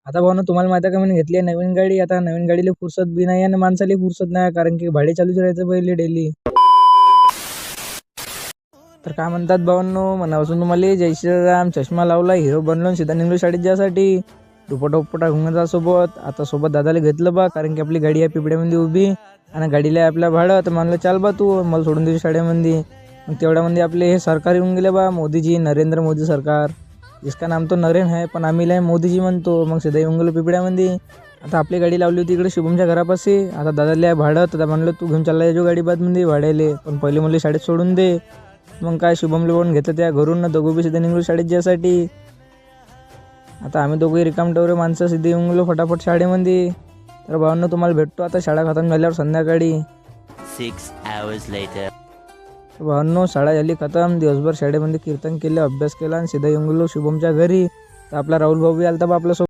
आता भाऊ तुम्हाला माहिती आहे का, मी घेतली आहे नवीन गाडी. आता नवीन गाडीला फुरसत बी नाही आणि माणसाला फुरसत नाही, कारण की भाडे चालूच राहायचं पहिले डेली. तर काय म्हणतात भावांनो, मनापासून तुम्हाला जय श्रीराम. चष्मा लावला, हिरो बनलो, सीधा निघलो शाळेत जायसाठी. दुपटा उपटा घुमत सोबत. आता सोबत दादाला घेतलं बा, कारण की आपली गाडी आहे पिपड्यामध्ये उभी आणि गाडीला आहे आपल्या भाडं. तर म्हणलं चाल बा तू, मला सोडून देऊ शाळेमध्ये. मग तेवढ्यामध्ये आपले हे सरकार येऊन गेले बा, मोदीजी, नरेंद्र मोदी सरकार. इसका नाम तो नरेन आहे, पण आम्ही लय मोदीजी म्हणतो. मग सीधा येऊन गेलो पिपड्यामध्ये. आता आपली गाडी लावली होती इकडे शुभमच्या घरापाशी. आता दादाला आहे भाडं, तर म्हणलं तू घेऊन चालला यायचो गाडी बादमध्ये भाड्याले, पण पहिले मला शाळेत सोडून दे. मग काय शुभमला पण घेतलं त्या घरून ना, दोघं बी सीधा निघलो शाळेत जायसाठी. आता आम्ही दोघे रिकाम टवरे माणसं सीधे येऊन गेलो फटाफट शाळेमध्ये. तर भावांनो तुम्हाला भेटतो आता शाळा खतम झाल्यावर संध्याकाळी. 6 hours later. भावांनो शाळा झाली खतम. दिवसभर शाळेमध्ये कीर्तन केलं, अभ्यास केला आणि सीधा येऊन गेलो शुभमच्या घरी. तर आपला राहुल भाऊ बी आलता बा आपल्यासोबत.